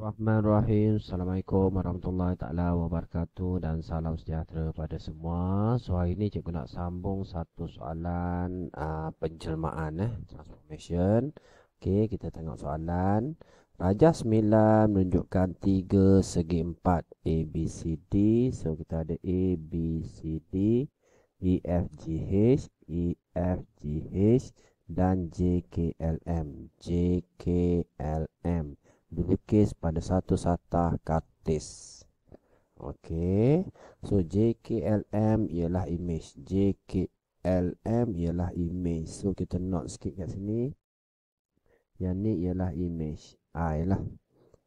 Bismillahirrahmanirrahim. Assalamualaikum warahmatullahi taala wabarakatuh dan salam sejahtera pada semua. So hari ini cikgu nak sambung satu soalan penjelmaan transformation. Okey, kita tengok soalan. Rajah 9 menunjukkan 3 segi 4 A B C D. So kita ada A B C D, E F G H, E F G H dan J K L M. J K L M dilukis pada satu satah kartis. Okey. So JKLM ialah image. JKLM ialah image. So kita note sikit kat sini. Yang ni ialah image. Ialah.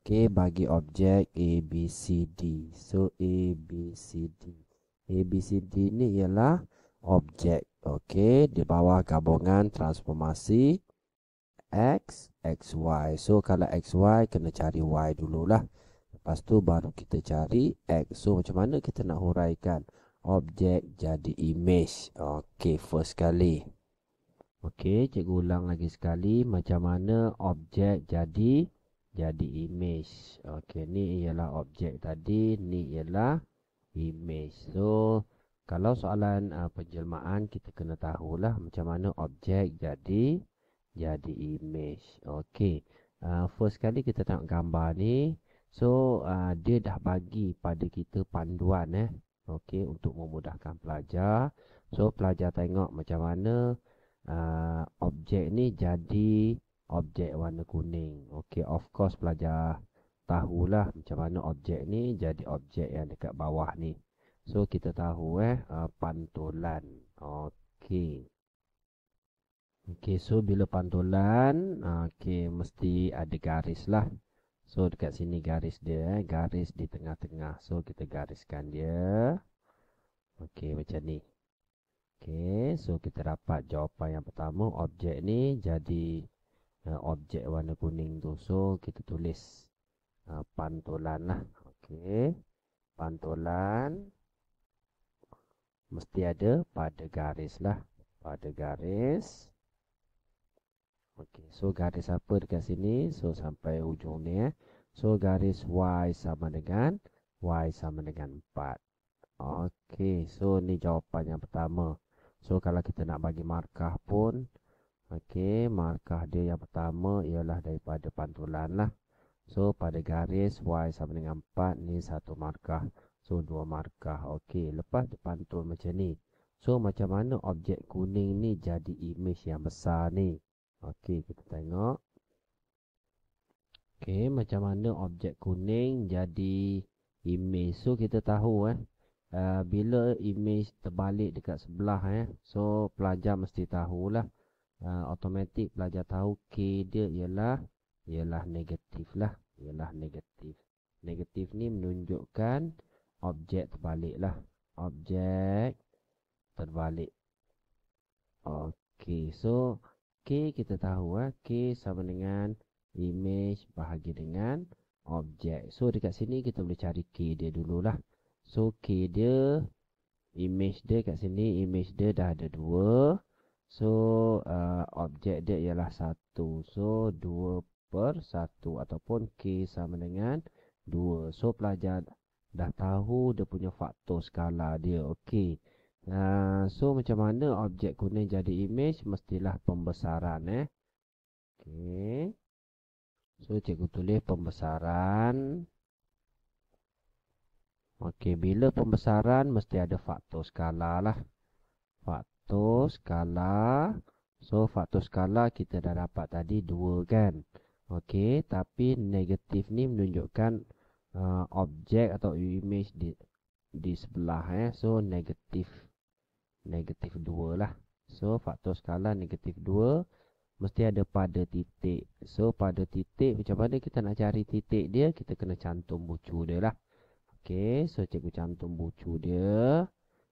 Okey, bagi objek A B C D. So A B C D. A B C D ni ialah objek. Okey, di bawah gabungan transformasi X, XY. So kalau XY kena cari Y dululah. Lepas tu baru kita cari X. So macam mana kita nak huraikan objek jadi image? Okey, first kali. Okey, cikgu ulang lagi sekali macam mana objek jadi image. Okey, ni ialah objek tadi, ni ialah image. So kalau soalan penjelmaan kita kena tahulah macam mana objek jadi image. Okey. First kali kita tengok gambar ni. So dia dah bagi pada kita panduan Okey, untuk memudahkan pelajar. So pelajar tengok macam mana objek ni jadi objek warna kuning. Okey, of course pelajar tahulah macam mana objek ni jadi objek yang dekat bawah ni. So kita tahu pantulan. Okey. Okey, so bila pantulan, okey mesti ada garis lah. So dekat sini garis dia, garis di tengah-tengah. So kita gariskan dia. Okey, macam ni. Okey, so kita dapat jawapan yang pertama, objek ni jadi objek warna kuning tu. So kita tulis pantulan lah. Okey, pantulan mesti ada pada garis lah. Pada garis. Okey, so garis apa dekat sini? So sampai ujung ni So garis Y sama dengan 4. Okey, so ni jawapan yang pertama. So kalau kita nak bagi markah pun, okey, markah dia yang pertama ialah daripada pantulan lah. So pada garis Y sama dengan 4 ni satu markah. So dua markah. Okey, lepas dipantul macam ni. So macam mana objek kuning ni jadi image yang besar ni? Okey, kita tengok. Okey, macam mana objek kuning jadi image. So kita tahu bila image terbalik dekat sebelah so pelajar mesti tahulah. Automatik pelajar tahu K dia ialah negatif lah. Ialah negatif. Negatif ni menunjukkan objek terbalik lah. Objek terbalik. Okey, so K kita tahu K sama dengan image bahagi dengan objek. So dekat sini kita boleh cari K dia dululah. So K dia, image dia kat sini, image dia dah ada 2. So objek dia ialah 1. So 2/1 ataupun K sama dengan 2. So pelajar dah tahu dia punya faktor skala dia. Okey. So macam mana objek kuning jadi image? Mestilah pembesaran Okey. So cikgu tulis pembesaran. Okey, bila pembesaran mesti ada faktor skala lah. Faktor skala. So faktor skala kita dah dapat tadi 2 kan. Okey, tapi negatif ni menunjukkan objek atau image di sebelah So negatif 2 lah. So faktor skala negatif 2 mesti ada pada titik. So pada titik macam mana kita nak cari titik dia? Kita kena cantum bucu dia lah. Okey, so cikgu cantum bucu dia.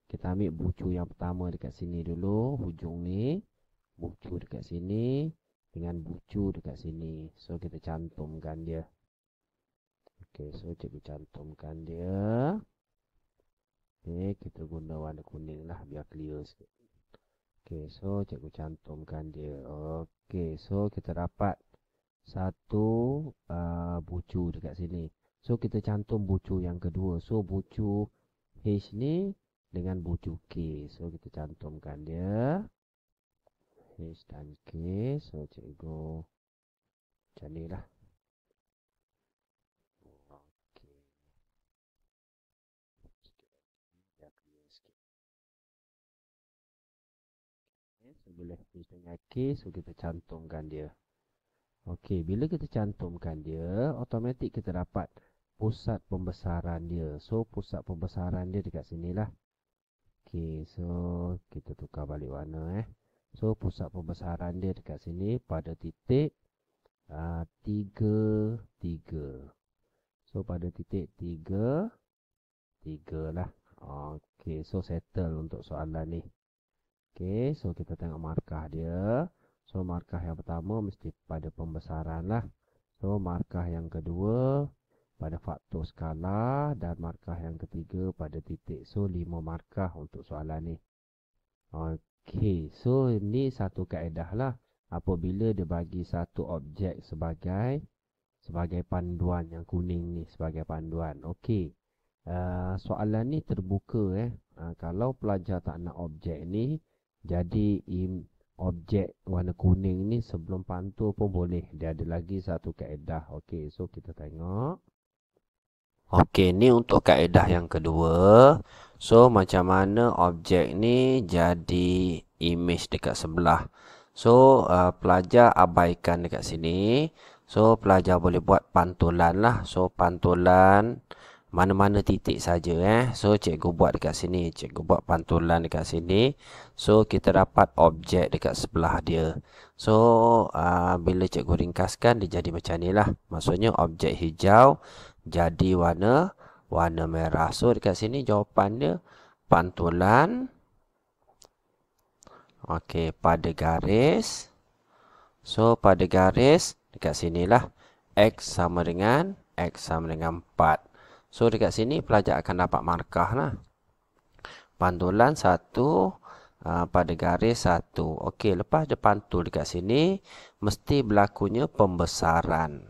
Kita ambil bucu yang pertama dekat sini dulu, hujung ni. Bucu dekat sini dengan bucu dekat sini. So kita cantumkan dia. Okey, so cikgu cantumkan dia. Okey, kita guna warna kuning lah biar clear sikit. Okey, so cikgu cantumkan dia. Okey, so kita dapat satu bucu dekat sini. So kita cantum bucu yang kedua. So bucu H ni dengan bucu K. So kita cantumkan dia H dan K. So cikgu macam ni lah. Okey. Biar clear sikit. So bila H dengan K, so kita cantumkan dia. Okey, bila kita cantumkan dia, automatik kita dapat pusat pembesaran dia. So pusat pembesaran dia dekat sinilah. Okey, so kita tukar balik warna So pusat pembesaran dia dekat sini pada titik 3, 3. So pada titik 3, 3 lah. Okey, so settle untuk soalan ni. Okey, so kita tengok markah dia. So markah yang pertama mesti pada pembesaran lah. So markah yang kedua pada faktor skala dan markah yang ketiga pada titik. So 5 markah untuk soalan ni. Okey, so ni satu kaedah lah. Apabila dia bagi satu objek sebagai panduan, yang kuning ni sebagai panduan. Okey. Soalan ni terbuka kalau pelajar tak nak objek ni, jadi objek warna kuning ni sebelum pantul pun boleh. Dia ada lagi satu kaedah. Okey, so kita tengok. Okey, ni untuk kaedah yang kedua. So macam mana objek ni jadi image dekat sebelah. So pelajar abaikan dekat sini. So pelajar boleh buat pantulan lah. So pantulan mana-mana titik saja So cikgu buat dekat sini. Cikgu buat pantulan dekat sini. So kita dapat objek dekat sebelah dia. So bila cikgu ringkaskan, dia jadi macam ni lah. Maksudnya objek hijau jadi warna merah. So dekat sini jawapan dia pantulan. Okey, pada garis. So pada garis dekat sinilah X sama dengan 4. So dekat sini pelajar akan dapat markah lah. Pantulan 1 pada garis 1. Okey, lepas dia pantul dekat sini, mesti berlakunya pembesaran.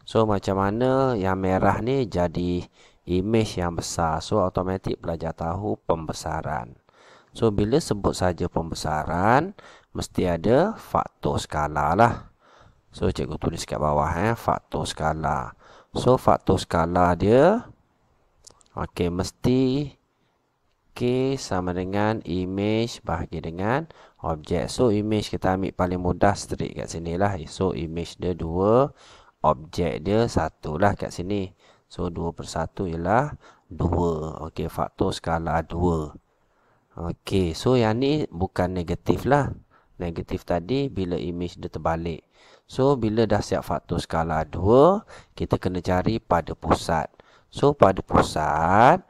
So macam mana yang merah ni jadi image yang besar. So automatik pelajar tahu pembesaran. So bila sebut saja pembesaran, mesti ada faktor skala lah. So cikgu tulis kat bawah faktor skala. So faktor skala dia okey, mesti K sama dengan image bahagi dengan objek. So image kita ambil paling mudah straight kat sini lah. So image dia 2, objek dia 1 lah kat sini. So 2 per 1 ialah 2. Okey, faktor skala 2. Okey, so yang ni bukan negatif lah. Negatif tadi bila image dia terbalik. So bila dah siap faktor skala 2, kita kena cari pada pusat. So pada pusat,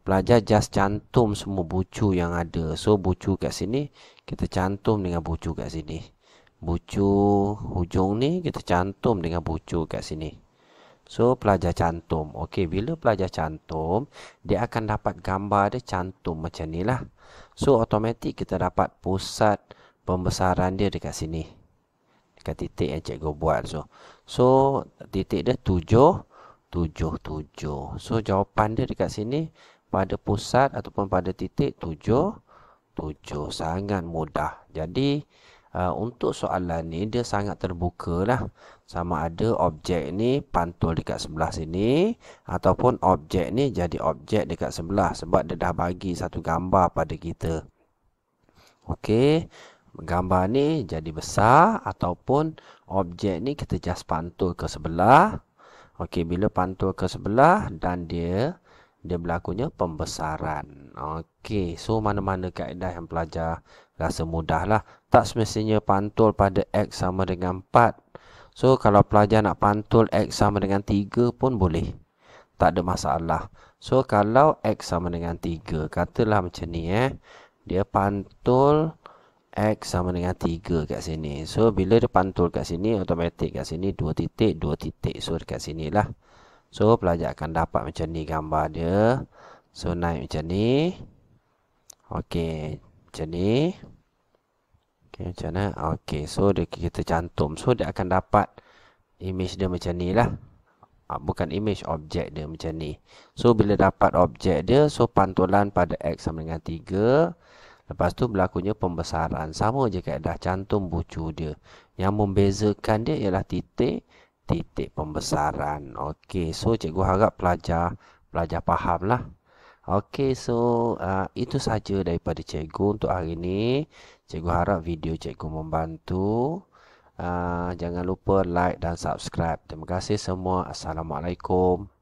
pelajar just cantum semua bucu yang ada. So bucu kat sini, kita cantum dengan bucu kat sini. Bucu hujung ni kita cantum dengan bucu kat sini. So pelajar cantum. Okey, bila pelajar cantum, dia akan dapat gambar dia cantum macam ni lah. So automatik kita dapat pusat pembesaran dia dekat sini. Dekat titik yang cikgu buat. So titik dia 7, 7, 7. So jawapan dia dekat sini pada pusat ataupun pada titik 7, 7. Sangat mudah. Jadi untuk soalan ni dia sangat terbuka lah. Sama ada objek ni pantul dekat sebelah sini ataupun objek ni jadi objek dekat sebelah. Sebab dia dah bagi satu gambar pada kita. Okey. Gambar ni jadi besar ataupun objek ni kita just pantul ke sebelah. Okey, bila pantul ke sebelah dan dia berlakunya pembesaran. Okey, so mana-mana kaedah yang pelajar rasa mudah lah. Tak semestinya pantul pada X sama dengan 4. So kalau pelajar nak pantul X sama dengan 3 pun boleh. Tak ada masalah. So kalau X sama dengan 3, katalah macam ni dia pantul X sama dengan 3 kat sini. So bila dia pantul kat sini, automatik kat sini 2 titik, 2 titik. So dekat sini lah. So pelajar akan dapat macam ni gambar dia. So naik macam ni. Okey, macam ni. Okey, macam mana? Okey, so kita cantum. So dia akan dapat image dia macam ni lah. Bukan image, objek dia macam ni. So bila dapat objek dia, so pantulan pada X sama dengan 3. Lepas tu berlakunya pembesaran. Sama je kaedah cantum bucu dia. Yang membezakan dia ialah titik pembesaran. Okey, so cikgu harap pelajar faham lah. Okey, so itu saja daripada cikgu untuk hari ini. Cikgu harap video cikgu membantu. Jangan lupa like dan subscribe. Terima kasih semua. Assalamualaikum.